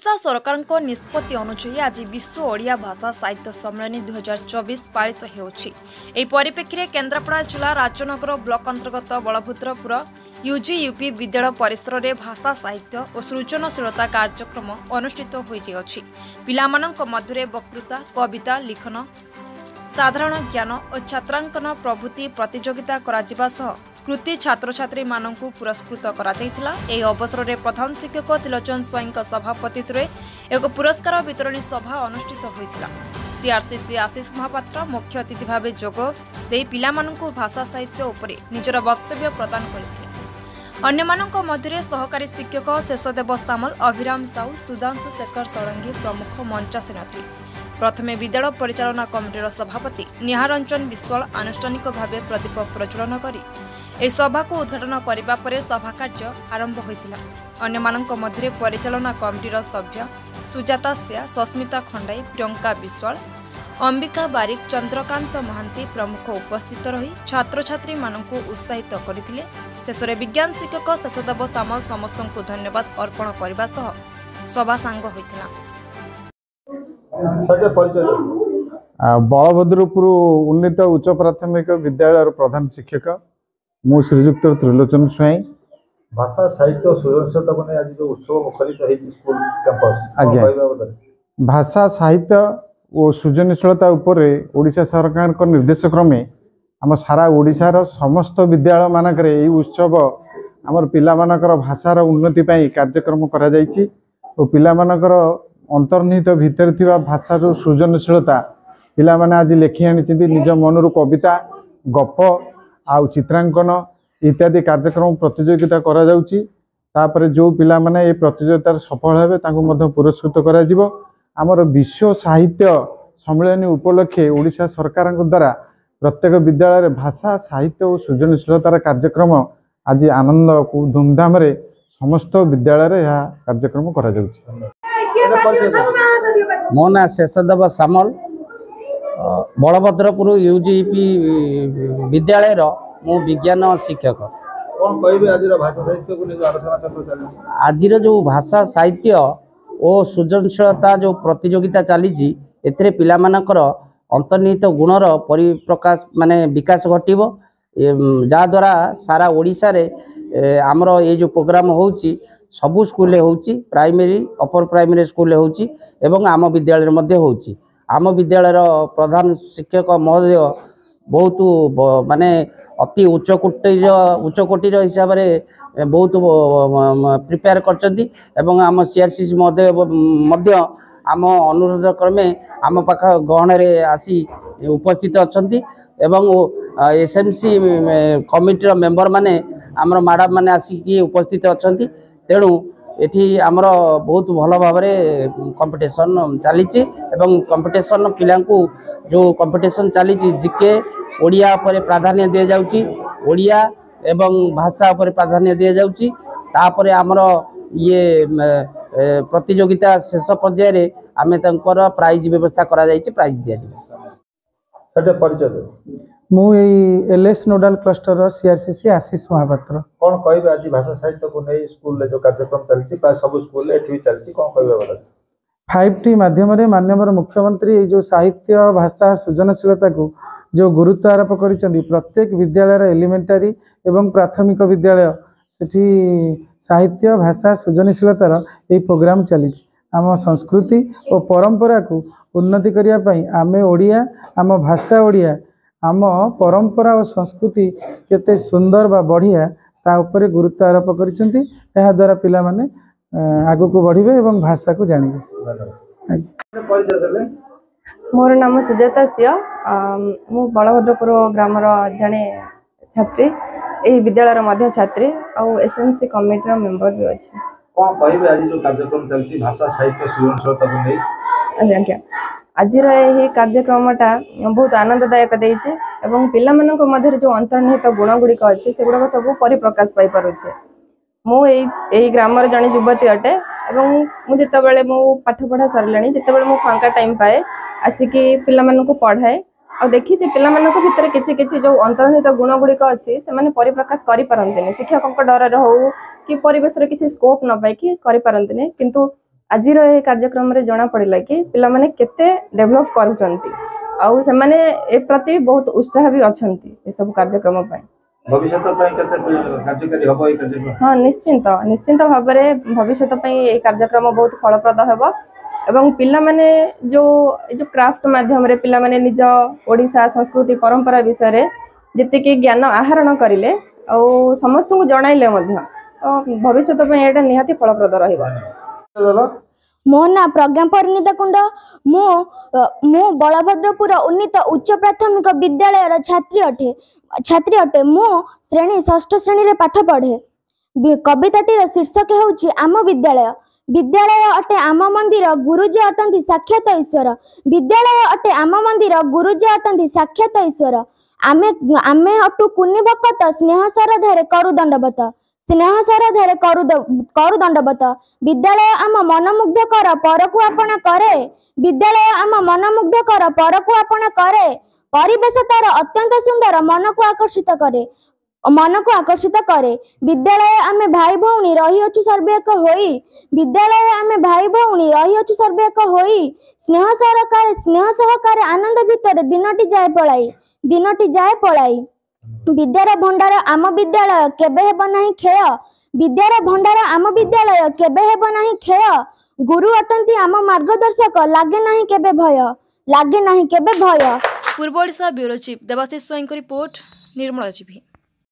ओडिशा सरकार को निष्पत्ति अनुसार आज विश्व ओडिया भाषा साहित्य सम्मेलन 2024 पालित होउछि। परिप्रेक्षी में केन्द्रापड़ा जिला राजनगर ब्लॉक अंतर्गत बलभद्रपुर यूजी यूपी विद्यालय परिसर में भाषा साहित्य और सृजनशीलता कार्यक्रम अनुष्ठित होइछि। पिलामानंक मध्य वक्तृता कविता लिखन साधारण ज्ञान और छात्रांकन प्रभृति प्रतियोगिता कराजिबा सह कृति छात्र छात्री मानकु पुरस्कृत करा जायथिला। एही अवसर में प्रधान शिक्षक त्रिलोचन स्वाईं सभापतित्व में एक पुरस्कार वितरणी सभा अनुष्ठित होइथिला। सीआरसीसी आशीष महापात्र मुख्य अतिथि भाव जोग दे पिलामानकु भाषा साहित्य उपरे निजर वक्तव्य प्रदान करथिले। अन्यमानक मध्य सहकारी शिक्षक शेषदेव सामल अभिराम साहू सुधांशु शेखर षडंगी प्रमुख मंचासीन थे। प्रथमे विद्यालय परिचालना कमिटीर सभापति निहारंजन विश्वाल आनुष्ठानिक भाव प्रदीप प्रज्वलन करी ए सभा को उद्घाटन करने पर सभा कार्य आरंभ होइथिला। अन्यमानक मध्य परिचालना कमिटीर सभ्य सुजाता सिया सस्मिता खंडाई प्रियंका विश्वाल अंबिका बारिक चंद्रकांत महांती प्रमुख उपस्थित रही छात्र छात्री मानकु उत्साहित करथिले। शेष में विज्ञान शिक्षक शेषदेव सामल समस्त को धन्यवाद अर्पण करने सह सभा सांग होइथिला। बलभद्रपुर उन्नीत उच्च प्राथमिक विद्यालय प्रधान शिक्षक मु श्रीजुक्त त्रिलोचन स्वाई भाषा साहित्य सृजनशीलता को आज जो उत्सव मुखरित है स्कूल कैंपस भाषा साहित्य और सृजनशीलता उपरे ओडिशा सरकार को निर्देश क्रमे आम सारा ओडिशार समस्त विद्यालय मानक उत्सव आमर पिला मानकर भाषार उन्नति पाई कार्यक्रम करा जायछि और पिला मानकर अंतर्निहित भितर थिबा भाषा जो सृजनशीलता पिला माने आज लेखि आनिछिंती निज मनरु कविता गप आउ चित्रांकन इत्यादि कार्यक्रम प्रतियोगिता करा जाउछि। तापर जो पिला माने ए प्रतियोगिता सफल हेबे तांको मध्य पुरस्कृत करा जिवो। आमर विश्व साहित्य सम्मेलन उपलक्षे ओडिशा सरकार द्वारा प्रत्येक विद्यालय भाषा साहित्य और सृजनशीलतार कार्यक्रम आज आनंद धूमधाम रे समस्त विद्यालय यह कार्यक्रम करा जाउछि। मो ना शेषदेव सामल बलभद्रपुर यूजीपी विद्यालय मु विज्ञान शिक्षक। आज जो भाषा साहित्य और सृजनशीलता जो प्रतियोगिता चली पिलामानकर अंतर्निहित गुणर परिप्रकाश माने विकास घटिबो जहाद्वारा सारा ओडिशा रे आमर ये जो प्रोग्राम होउची सबु स्कूल होउची प्राइमरी अपर प्राइमरी स्कूल होउची एवं आम विद्यालय मध्य होउची। आम विद्यालय प्रधान शिक्षक महोदय बहुत माने अति उच्चकोटीर हिसाब से बहुत प्रिपेयर करचंती एवं आम सीआरसीसी महोदय मध्य आम अनुरोध क्रमे आम पाख गहन रे आसी उपस्थित अछंती एवं एसएमसी कमिटीर मेंबर माने आमर मैडम माने आसी उपस्थित अछंती। तेणु एठी आमर बहुत भल भाव कंपटीशन चली कंपटीशन पिलांकु जो कंपटीशन चली जीके ओडिया पर प्राधान्य दि जाउची ओडिया एवं भाषा पर प्राधान्य दि जाउची। तापर आमर ये प्रतियोगिता शेष पर्याय रे आमे तंकर प्राइज व्यवस्था करा जायछि प्राइज दिया जिवो। परिचय मु एलएस नोडाल क्लस्टर सीआरसीसी आशीष महापात्र। कौन कहबे आज भाषा साहित्य को नहीं स्कूल जो कार्यक्रम चलछि प्राय सब स्कूल एठी चलछि कौन कहबे बोला 5T माध्यम रे माननीय मुख्यमंत्री जो साहित्य भाषा सृजनशीलता को जो गुरुत्व आरोप करिसेंती प्रत्येक विद्यालय एलिमेंटारी एवं प्राथमिक विद्यालय सेठी साहित्य भाषा सृजनशीलतार ये प्रोग्राम चली आम संस्कृति और परंपरा को उन्नति करिया पई आमे ओडिया आम भाषा ओडिया आम परंपरा और संस्कृति केते सुंदर बा बढ़िया ता उपरे गुरुत्व आरोप करिसेंती। एहा द्वारा पिला माने आगु को बढ़िबे एवं भाषा को जानिबे। मोर नाम सुजाता सिया मु बलभद्रपुर ग्रामर जड़े छात्री यही विद्यालय मध्य छात्री और एसएमसी कमिटी मेंबर भी अच्छे। कौन कहबे आज जो कार्यक्रम चलछि भाषा साहित्य सृजनशीलता को नहीं आज्ञा आज यही कार्यक्रमटा बहुत आनंददायक देइछे एवं पिला मानक मध्य जो अंतर्निहित गुण गुड़िक अच्छे से गुड़ाक सब परिप्रकाश पाई पारुछे। मु एई ग्रामर जड़े युवती अटे एवं मु जेतेबेले मु पाठ पढ़ा सरलाणी जेतेबेले मु फांका टाइम पाए आसिकी पिला मानक पढ़ाए और देखी पिला मानक भितर किछि किछि जो अंतर्निहित गुण गुड़िक अच्छे से माने परिप्रकाश करि पारंतिनी शिक्षक डर हो कि परिवेश रे किछि स्कोप न पाई कि करि पारंतिनी किंतु ଆଜିର ଏହି କାର୍ଯ୍ୟକ୍ରମରେ ଜଣା ପଡ଼ିଲା କି ପିଲାମାନେ କେତେ ଡେଭଲପ୍ କରୁଛନ୍ତି ଆଉ ସେମାନେ ଏ ପ୍ରତି ବହୁତ ଉତ୍ସାହ ବି ଅଛନ୍ତି ଏସବୁ କାର୍ଯ୍ୟକ୍ରମ ପାଇଁ। ଭବିଷ୍ୟତ ପାଇଁ କେତେ କାର୍ଯ୍ୟକାରୀ ହବ ଏଇ କାର୍ଯ୍ୟକ୍ରମ? ହଁ ନିଶ୍ଚିନ୍ତ ଭାବରେ ଭବିଷ୍ୟତ ପାଇଁ ଏହି କାର୍ଯ୍ୟକ୍ରମ ବହୁତ ଫଳପ୍ରଦ ହେବ ଏବଂ ପିଲାମାନେ ଯୋଉ କ୍ରାଫ୍ଟ ମାଧ୍ୟମରେ ପିଲାମାନେ ନିଜ ଓଡ଼ିଶା ସଂସ୍କୃତି ପରମ୍ପରା ବିଷୟରେ ଯେତିକି ଜ୍ଞାନ ଆହରଣ କରିଲେ ଆଉ ସମସ୍ତଙ୍କୁ ଜଣାଇଲେ ମଧ୍ୟ ତ ଭବିଷ୍ୟତ ପାଇଁ ଏଇଟା ନିହାତି ଫଳପ୍ରଦ ରହିବ। ମୋ ନା ପ୍ରଜ୍ଞା ପରିଣୀତା କୁଣ୍ଡ। ମୁଁ ବଳଭଦ୍ରपुର ଉନ୍ନୀତ ଉଚ୍ଚ ପ୍ରାଥମିକ ବିଦ୍ୟାଳୟର ଛାତ୍ରୀ ଅଟେ। ମୁଁ ଶ୍ରେଣୀ 6ଠ ଶ୍ରେଣୀରେ ପାଠ ପଢ଼େ। କବିତାଟିର ଶୀର୍ଷକ ହେଉଛି ଆମ ବିଦ୍ୟାଳୟ। ବିଦ୍ୟାଳୟ ଅଟେ ଆମ ମନ୍ଦିର, ଗୁରୁଜୀ ଅଟନ୍ତି ସାକ୍ଷାତ ଈଶ୍ୱର। ବିଦ୍ୟାଳୟ ଅଟେ ଆମ ମନ୍ଦିର, ଗୁରୁଜୀ ଅଟନ୍ତି ସାକ୍ଷାତ ଈଶ୍ୱର। ଆମେ ଅଟୁ କୁନି ଭକତ, ସ୍ନେହ ଶ୍ରଦ୍ଧାରେ କରୁ ଦଣ୍ଡବତ। ବିଦ୍ୟାଳୟ ଆମ ମନମୁଗ୍ଧ କର, ପରକୁ ଆପଣା କରେ। ବିଦ୍ୟାଳୟ ଆମ ମନମୁଗ୍ଧ କର, ପରକୁ ଆପଣା କରେ। ପରିବେଶ ତାର ଅତ୍ୟନ୍ତ ସୁନ୍ଦର, ମନକୁ ଆକର୍ଷିତ କରେ। ବିଦ୍ୟାଳୟ ଆମେ ଭାଇ ଭଉଣୀ ରହିଅଛୁ ସର୍ବେ ଏକ ହୋଇ। ବିଦ୍ୟାଳୟ ଆମେ ଭାଇ ଭଉଣୀ ରହିଅଛୁ ସର୍ବେ ଏକ ହୋଇ। ସ୍ନେହ ସହକାରେ ଆନନ୍ଦ ଭିତରେ ଦିନଟି ଯାଏ ପଳାଇ। ବିଦ୍ୟାର ଭଣ୍ଡାର ଆମ ବିଦ୍ୟାଳୟ, କେବେ ହେବ ନାହିଁ କ୍ଷୟ। ବିଦ୍ୟାର ଭଣ୍ଡାର ଆମ ବିଦ୍ୟାଳୟ, କେବେ ହେବ ନାହିଁ କ୍ଷୟ। ଗୁରୁ ଅଟନ୍ତି ଆମ ମାର୍ଗଦର୍ଶକ, ଲାଗେ ନାହିଁ କେବେ ଭୟ। ପୂର୍ବ ଓଡ଼ିଶା ବ୍ୟୁରୋ ଚିଫ୍ ଦେବାଶିଷ ସ୍ୱାଇଁଙ୍କ ରିପୋର୍ଟ, ନିର୍ମଳ ଟିଭି।